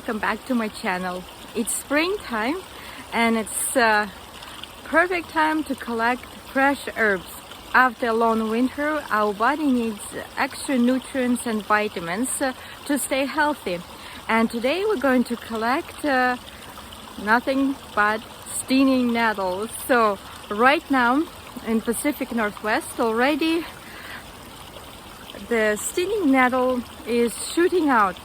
welcome back to my channel. It's springtime and it's perfect time to collect fresh herbs. After a long winter, our body needs extra nutrients and vitamins to stay healthy. And today we're going to collect nothing but stinging nettles. So right now in Pacific Northwest already the stinging nettle is shooting out,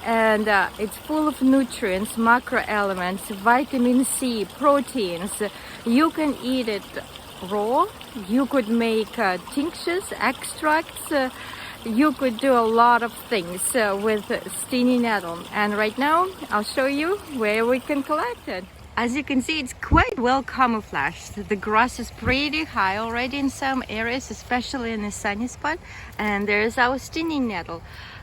and it's full of nutrients, macro elements, vitamin C, proteins. You can eat it raw, you could make tinctures, extracts, you could do a lot of things with stinging nettle. And right now I'll show you where we can collect it. As you can see, it's quite well camouflaged. The grass is pretty high already in some areas, especially in the sunny spot, and there's our stinging nettle.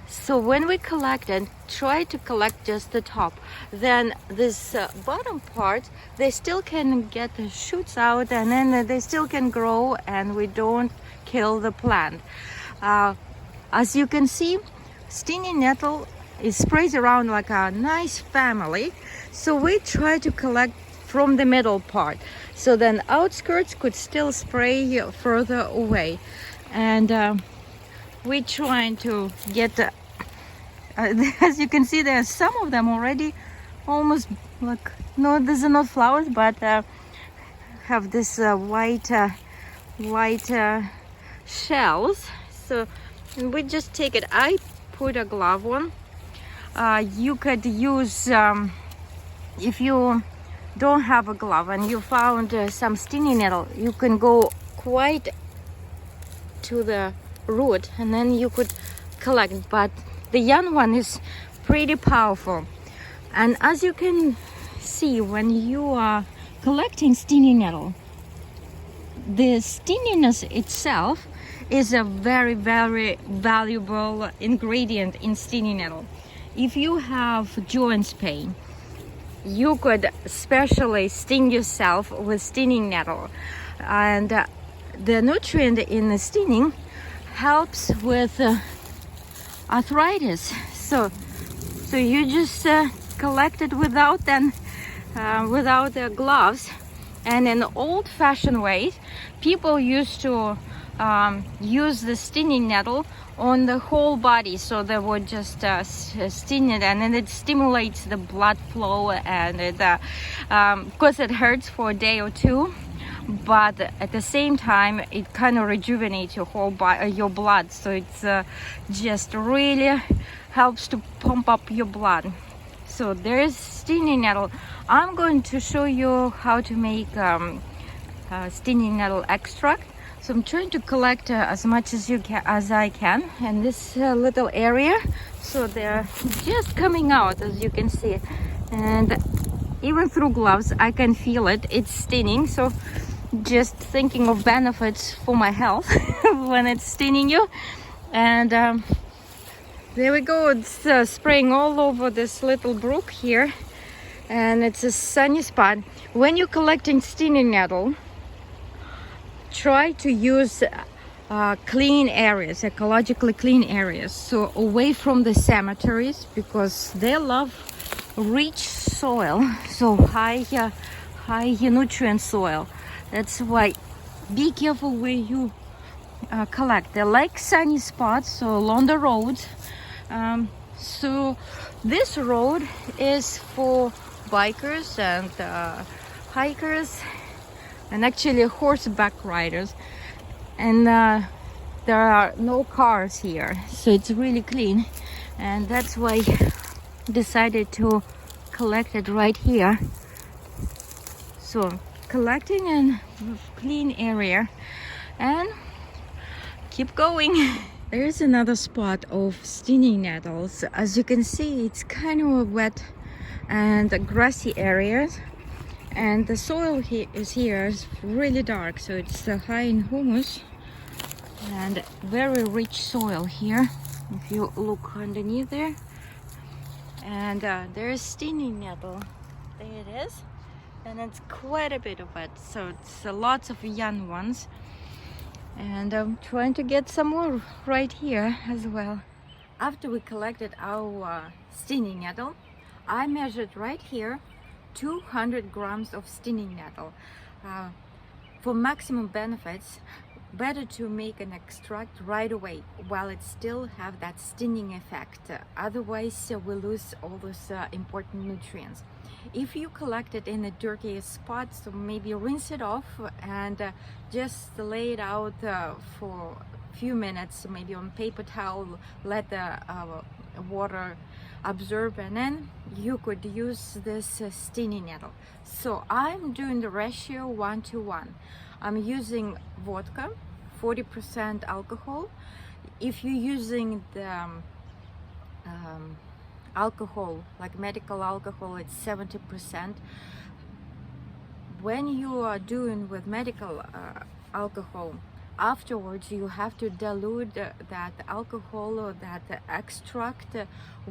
So when we collect it, try to collect just the top. Then this bottom part, they still can get the shoots out, and then they still can grow, and we don't kill the plant. As you can see, stinging nettle is spread around like a nice family. So we try to collect from the middle part, so then outskirts could still spray further away. And we're trying to get as you can see, there's some of them already almost like, no, these are not flowers, but have this white shells. So we just take it. I put a glove on. You could use if you don't have a glove and you found some stinging nettle, you can go quite to the root and then you could collect, but the young one is pretty powerful. And as you can see, when you are collecting stinging nettle, the stinginess itself is a very valuable ingredient in stinging nettle. If you have joints pain, you could especially sting yourself with stinging nettle, and the nutrient in the stinging helps with arthritis. So you just collect it without the gloves. And in old-fashioned ways, people used to use the stinging nettle on the whole body, so they would just sting it, and then it stimulates the blood flow, and it of course it hurts for a day or two, but at the same time it kind of rejuvenates your whole body, your blood. So it's just really helps to pump up your blood. So there's stinging nettle. I'm going to show you how to make stinging nettle extract. So I'm trying to collect as much as I can in this little area. So they're just coming out, as you can see, and even through gloves I can feel it. It's stinging. So just thinking of benefits for my health when it's stinging you. And there we go. It's spraying all over this little brook here, and it's a sunny spot. When you're collecting stinging nettle, try to use clean areas, ecologically clean areas, so away from the cemeteries, because they love rich soil, so high nutrient soil. That's why be careful where you collect. They like sunny spots, so along the roads. So this road is for bikers and hikers, and actually horseback riders, and there are no cars here, so it's really clean, and that's why I decided to collect it right here. So collecting in clean area and keep going. There's another spot of stinging nettles. As you can see, it's kind of wet and grassy areas, and the soil here is really dark, so it's high in humus and very rich soil here. If you look underneath there, and there's stinging nettle. There it is, and it's quite a bit of it. So it's lots of young ones, and I'm trying to get some more right here as well. After we collected our stinging nettle, I measured right here 200 grams of stinging nettle. For maximum benefits, better to make an extract right away while it still have that stinging effect. Otherwise, we lose all those important nutrients. If you collect it in a dirty spot, so maybe rinse it off and just lay it out for a few minutes, maybe on paper towel, let the water absorb, and then you could use this stinging nettle. So I'm doing the ratio 1:1. I'm using vodka, 40% alcohol. If you're using the alcohol, like medical alcohol, it's 70%. When you are doing with medical alcohol, afterwards you have to dilute that alcohol or that extract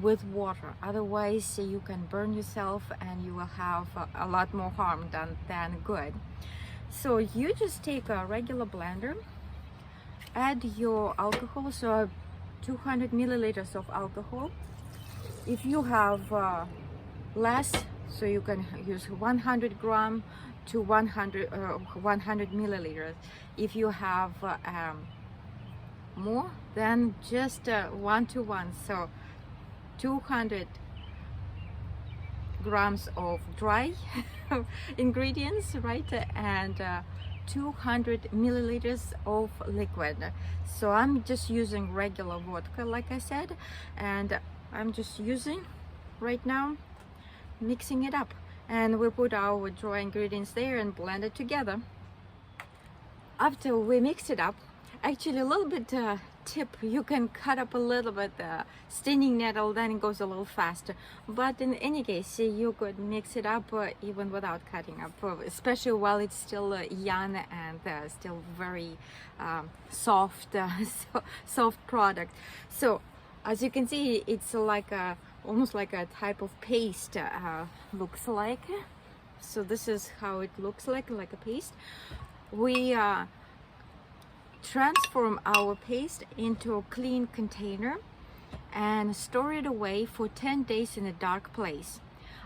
with water. Otherwise you can burn yourself and you will have a lot more harm than good. So you just take a regular blender, add your alcohol, so 200 milliliters of alcohol. If you have less, so you can use 100 gram to 100 milliliters. If you have more, then just 1:1. So 200 grams of dry ingredients, right? And 200 milliliters of liquid. So I'm just using regular vodka, like I said, and I'm just using right now, mixing it up, and we put our dry ingredients there and blend it together. After we mix it up, actually a little bit tip, you can cut up a little bit stinging nettle, then it goes a little faster. But in any case, you could mix it up even without cutting up, especially while it's still young and still very soft, soft product. So as you can see, it's like almost like a type of paste looks like. So this is how it looks like a paste. We transform our paste into a clean container and store it away for 10 days in a dark place.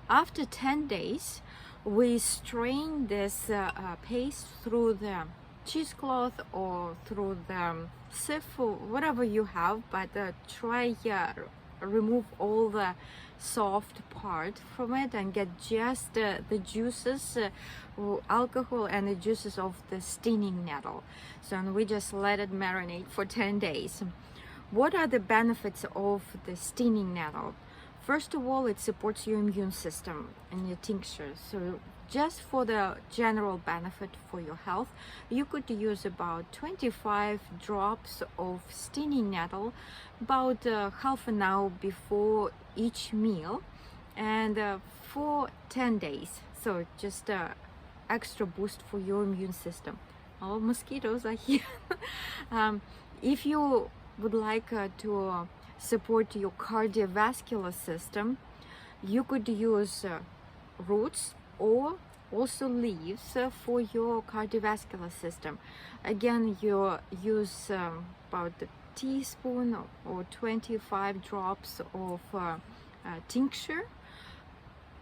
After 10 days, we strain this paste through the cheesecloth or through the sieve or whatever you have, but try remove all the soft part from it and get just the juices, alcohol and the juices of the stinging nettle. So and we just let it marinate for 10 days. What are the benefits of the stinging nettle? First of all, it supports your immune system and your tincture. So just for the general benefit for your health, you could use about 25 drops of stinging nettle about half an hour before each meal, and for 10 days. So just extra boost for your immune system. All mosquitoes are here. If you would like to support your cardiovascular system, you could use roots or also leaves for your cardiovascular system. Again, you use about a teaspoon or 25 drops of tincture,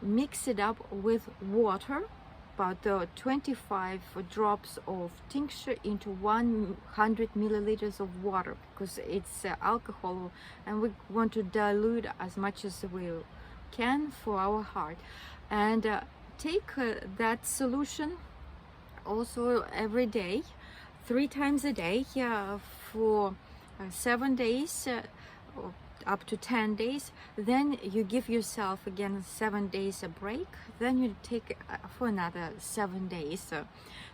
mix it up with water, about 25 drops of tincture into 100 milliliters of water, because it's alcohol and we want to dilute as much as we can for our heart. And take that solution also every day, 3 times a day, for 7 days, up to 10 days. Then you give yourself again 7 days a break, then you take for another 7 days.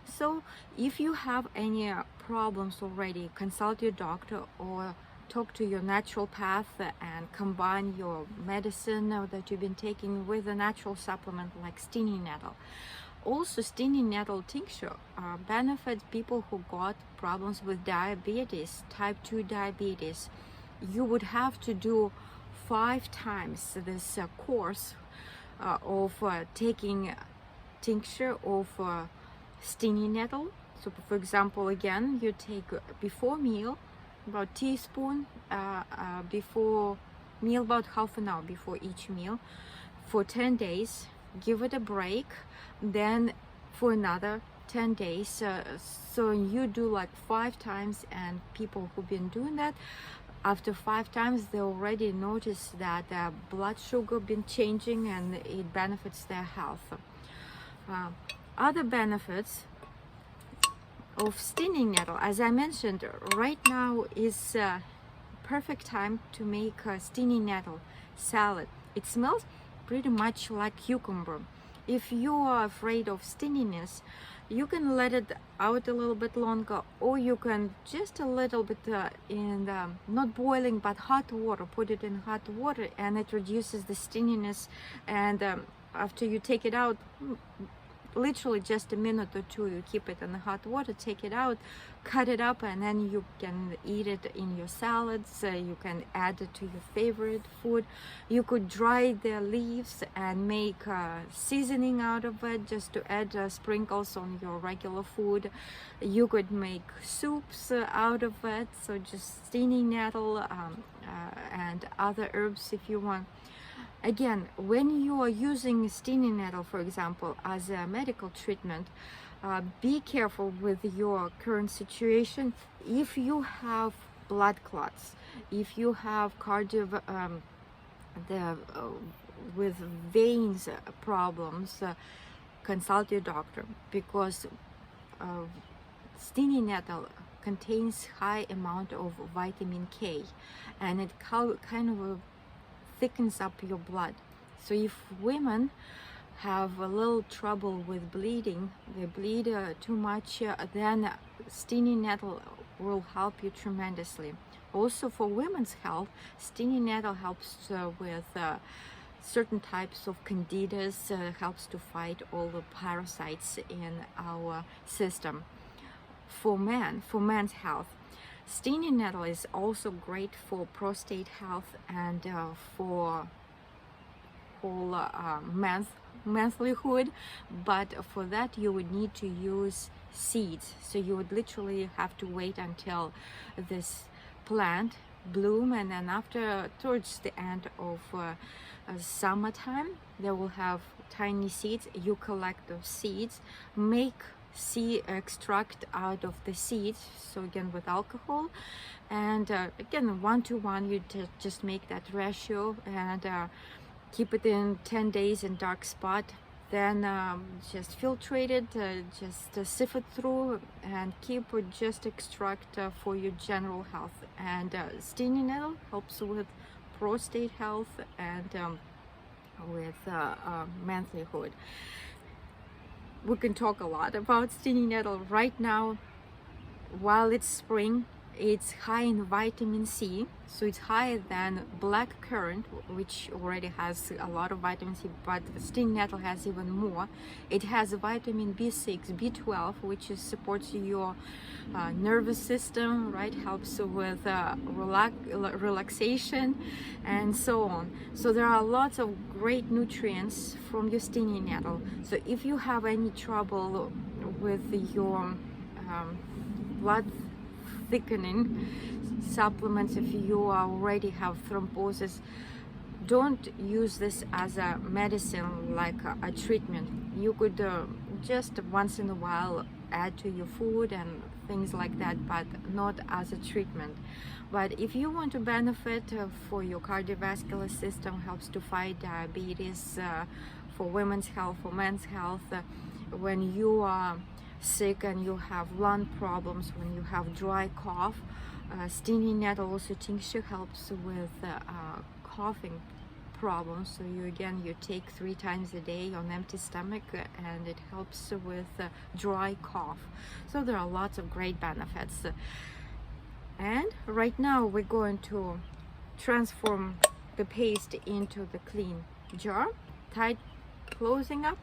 So if you have any problems already, consult your doctor or talk to your naturopath and combine your medicine that you've been taking with a natural supplement like stinging nettle. Also, stinging nettle tincture benefits people who got problems with diabetes, type 2 diabetes. You would have to do 5 times this course of taking tincture of stinging nettle. So for example, again, you take before meal about teaspoon, before meal about half an hour before each meal, for 10 days, give it a break, then for another 10 days. So you do like 5 times, and people who've been doing that, after 5 times, they already notice that their blood sugar been changing and it benefits their health. Other benefits of stinging nettle, as I mentioned, right now is perfect time to make a stinging nettle salad. It smells pretty much like cucumber. If you are afraid of stinginess, you can let it out a little bit longer, or you can just a little bit in not boiling but hot water, put it in hot water, and it reduces the stinginess. And after you take it out, literally just a minute or two, you keep it in the hot water, take it out, cut it up, and then you can eat it in your salads. You can add it to your favorite food. You could dry the leaves and make seasoning out of it, just to add sprinkles on your regular food. You could make soups out of it, so just stinging nettle and other herbs if you want. Again, when you are using stinging nettle, for example, as a medical treatment, be careful with your current situation. If you have blood clots, if you have with veins problems, consult your doctor, because stinging nettle contains high amount of vitamin K, and it kind of thickens up your blood. So if women have a little trouble with bleeding, they bleed too much, then stinging nettle will help you tremendously. Also for women's health, stinging nettle helps with certain types of candidas, helps to fight all the parasites in our system. For men's health, stinging nettle is also great for prostate health and for whole monthlyhood, but for that you would need to use seeds. So you would literally have to wait until this plant bloom, and then towards the end of summertime, they will have tiny seeds. You collect those seeds, make seed extract out of the seeds, so again with alcohol, and again 1:1, you just make that ratio, and keep it in 10 days in dark spot, then just filtrate it, just sift it through, and keep just extract for your general health. And stinging nettle helps with prostate health and with monthlyhood. We can talk a lot about stinging nettle right now. While it's spring, it's high in vitamin C, so it's higher than black currant, which already has a lot of vitamin C, but stinging nettle has even more. It has vitamin B6, B12, which supports your nervous system, right? Helps with relaxation and so on. So there are lots of great nutrients from your stinging nettle. So if you have any trouble with your blood thickening supplements, if you already have thrombosis, don't use this as a medicine, like a treatment. You could just once in a while add to your food and things like that, but not as a treatment. But if you want to benefit for your cardiovascular system, helps to fight diabetes, for women's health, for men's health, when you are sick and you have lung problems, when you have dry cough, stinging nettle also tincture helps with coughing problems. So you take 3 times a day on empty stomach, and it helps with dry cough. So there are lots of great benefits. And right now we're going to transform the paste into the clean jar, tight closing up,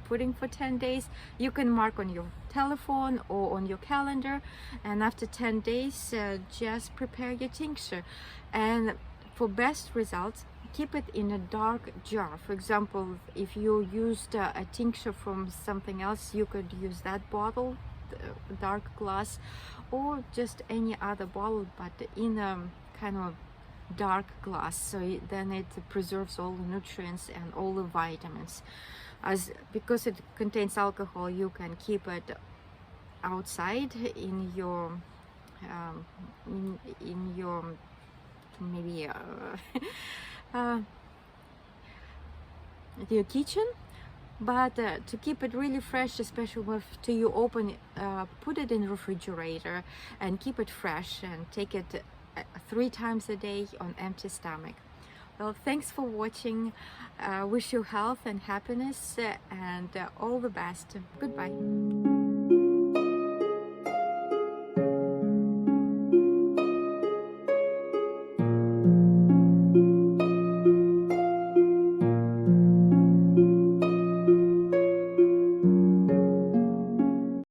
putting for 10 days. You can mark on your telephone or on your calendar, and after 10 days just prepare your tincture. And for best results, keep it in a dark jar. For example, if you used a tincture from something else, you could use that bottle, dark glass, or just any other bottle, but in a kind of dark glass, so then it preserves all the nutrients and all the vitamins. As because it contains alcohol, you can keep it outside in your maybe your kitchen, but to keep it really fresh, especially after you open, put it in refrigerator and keep it fresh, and take it 3 times a day on empty stomach. Well, thanks for watching. Wish you health and happiness, and all the best. Goodbye.